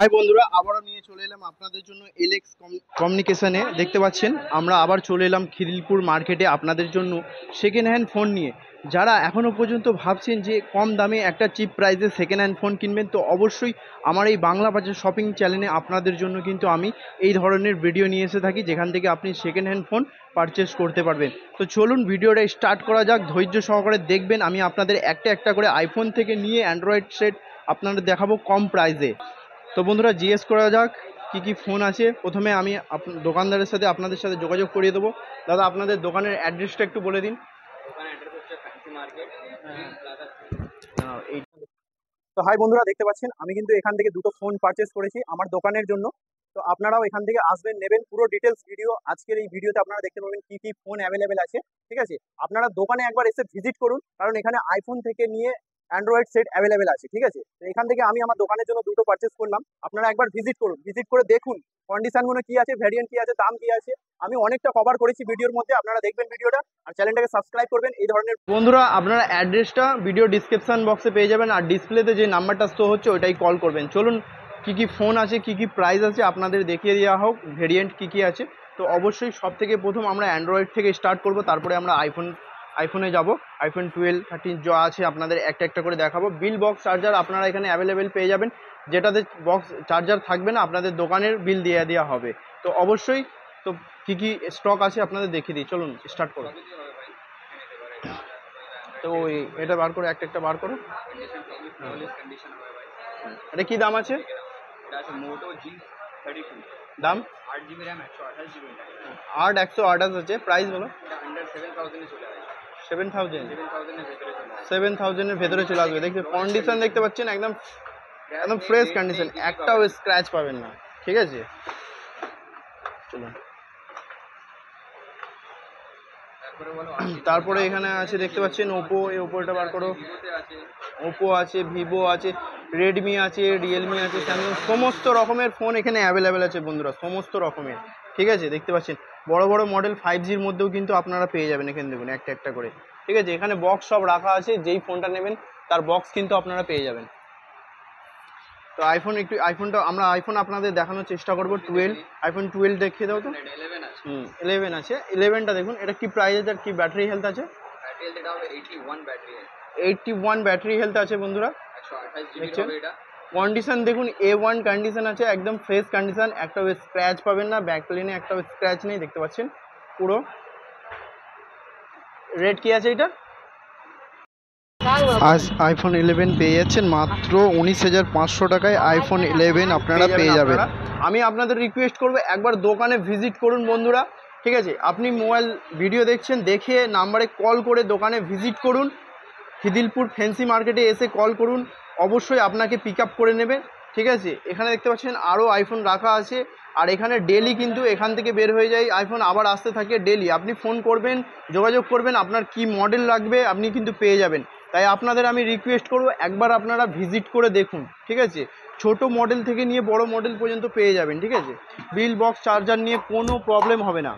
High বন্ধুরা, আবারও নিয়ে চলে এলাম আপনাদের জন্য এলএক্স কমিউনিকেশনে। দেখতে পাচ্ছেন আমরা আবার চলে এলাম খিদিলপুর মার্কেটে আপনাদের জন্য সেকেন্ড হ্যান্ড ফোন নিয়ে। যারা এখনও পর্যন্ত ভাবছেন যে কম দামে একটা চিপ প্রাইসে সেকেন্ড হ্যান্ড ফোন কিনবেন, তো অবশ্যই আমার এই বাংলা বাজার শপিং চ্যানেলে আপনাদের জন্য কিন্তু আমি এই ধরনের ভিডিও নিয়ে এসে থাকি, যেখান থেকে আপনি সেকেন্ড হ্যান্ড ফোন পারচেস করতে পারবেন। তো চলুন ভিডিওটা স্টার্ট করা যাক, ধৈর্য সহকারে দেখবেন। আমি আপনাদের একটা একটা করে আইফোন থেকে নিয়ে অ্যান্ড্রয়েড সেট আপনাদের দেখাবো কম প্রাইসে। তো বন্ধুরা, জিজ্ঞেস করা যাক কি কি ফোন আছে। প্রথমে আমি দোকানদারের সাথে আপনাদের সাথে যোগাযোগ করিয়ে দেবো। দাদা, আপনাদের দোকানের অ্যাড্রেসটা একটু বলে দিন। দোকানের অ্যাড্রেস হচ্ছে ফ্যান্সি মার্কেট প্লাজা। এই তো হাই বন্ধুরা, দেখতে পাচ্ছেন আমি কিন্তু এখান থেকে দুটো ফোন পারচেস করেছি আমার দোকানের জন্য। তো আপনারাও এখান থেকে আসবেন, নেবেন। পুরো ডিটেলস ভিডিও আজকের এই ভিডিওতে আপনারা দেখতে পাবেন কি কি ফোন অ্যাভেলেবেল আছে। ঠিক আছে, আপনারা দোকানে একবার এসে ভিজিট করুন, কারণ এখানে আইফোন থেকে নিয়ে অ্যান্ড্রয়েড সেট অ্যাভেলেবেল আছে। ঠিক আছে, তো এখান থেকে আমি আমার দোকানের জন্য দুটো পারচেস করলাম। আপনারা একবার ভিজিট করুন, ভিজিট করে দেখুন কন্ডিশনগুলো কি আছে, ভ্যারিয়েন্ট কি আছে, দাম কি আছে। আমি অনেকটা কভার করেছি ভিডিওর মধ্যে, আপনারা দেখবেন ভিডিওটা আর চ্যানেলটাকে সাবস্ক্রাইব করবেন এই ধরনের। বন্ধুরা, আপনারা অ্যাড্রেসটা ভিডিও ডিসক্রিপশন বক্সে পেয়ে যাবেন, আর ডিসপ্লেতে যে নাম্বারটা শো হচ্ছে ওইটাই কল করবেন। চলুন কি কি ফোন আছে, কি কি প্রাইস আছে আপনাদের দেখিয়ে দেওয়া হোক, ভেরিয়েন্ট কি কি আছে। তো অবশ্যই সব থেকে প্রথম আমরা অ্যান্ড্রয়েড থেকে স্টার্ট করব, তারপরে আমরা আইফোনে যাব। আইফোন 12, 13 যা আছে আপনাদের একটা একটা করে দেখাবো। বিল বক্স চার্জার আপনারা এখানে অ্যাভেলেবেল পেয়ে যাবেন। যেটাতে বক্স চার্জার থাকবে না, আপনাদের দোকানের বিল দিয়ে দেওয়া হবে। তো অবশ্যই, তো কি কি স্টক আছে আপনাদের দেখিয়ে দিই, চলুন স্টার্ট করুন। তো এটা বার করো, একটা একটা বার করো। এটা কি দাম আছে? মোটো G32 দাম 8 GB RAM 128 GB ইন্টারনাল। 128 আছে। প্রাইস বলো। এটা আন্ডার 7000 এ চলে আসবে। 7000 7000 এর ভিতরে চলে আসবে। 7000 এর ভেতরে চলে আসবে। দেখতে কন্ডিশন দেখতে পাচ্ছেন, একদম একদম ফ্রেশ কন্ডিশন, একটাও স্ক্র্যাচ পাবেন না। ঠিক আছে, চলুন। তারপরে বলো তারপরে এখানে আছে দেখতে পাচ্ছেন ওপো। এই ওপোটা বার করো। ভিভোতে আছে, ওপো আছে, ভিভো আছে, রেডমি আছে, রিয়েলমি আছে, স্যামসাং, সমস্ত রকমের ফোন এখানে অ্যাভেলেবেল আছে বন্ধুরা, সমস্ত রকমের। ঠিক আছে, দেখতে পাচ্ছেন বড় বড় মডেল 5Gর মধ্যেও কিন্তু আপনারা পেয়ে যাবেন এখানে, দেখুন একটা একটা করে। ঠিক আছে, এখানে বক্স সব রাখা আছে, যেই ফোনটা নেবেন তার বক্স কিন্তু আপনারা পেয়ে যাবেন। তো আইফোনটা আমরা আপনাদের দেখানোর চেষ্টা করবো। 12, আইফোন 12 দেখিয়ে দাও তো। 11 আছে। 11 আছে। 11টা দেখুন, এটা কি প্রাইস আছে আর কি ব্যাটারি হেলথ আছে? ব্যাটারি হেলথ এটা হবে 81 ব্যাটারি হেলথ। 81 ব্যাটারি হেলথ আছে বন্ধুরা। 128 GB দেখছেন? হবে এটা। কন্ডিশন দেখুন, A1 কন্ডিশন আছে, একদম ফ্রেশ কন্ডিশন, একটাও স্ক্র্যাচ পাবেন না। ব্যাক প্লেনে একটাও স্ক্র্যাচ নেই, দেখতে পাচ্ছেন পুরো। রেট কি আছে এটা? আজ আইফোন 11 পেয়ে যাচ্ছেন মাত্র 19,500 টাকায়। আইফোন 11 আপনারা পেয়ে যাবেন। আমি আপনাদের রিকোয়েস্ট করবো, একবার দোকানে ভিজিট করুন বন্ধুরা। ঠিক আছে, আপনি মোবাইল ভিডিও দেখছেন, দেখে নাম্বারে কল করে দোকানে ভিজিট করুন। খিদিলপুর ফ্যান্সি মার্কেটে এসে কল করুন, অবশ্যই আপনাকে পিক আপ করে নেবে। ঠিক আছে, এখানে দেখতে পাচ্ছেন আরও আইফোন রাখা আছে, আর এখানে ডেলি কিন্তু এখান থেকে বের হয়ে যায় আইফোন, আবার আসতে থাকে ডেলি। আপনি ফোন করবেন, যোগাযোগ করবেন, আপনার কি মডেল লাগবে আপনি কিন্তু পেয়ে যাবেন। তাই আপনাদের আমি রিকোয়েস্ট করব, একবার আপনারা ভিজিট করে দেখুন। ঠিক আছে, ছোট মডেল থেকে নিয়ে বড় মডেল পর্যন্ত পেয়ে যাবেন। ঠিক আছে, বিল বক্স চার্জার নিয়ে কোনো প্রবলেম হবে না।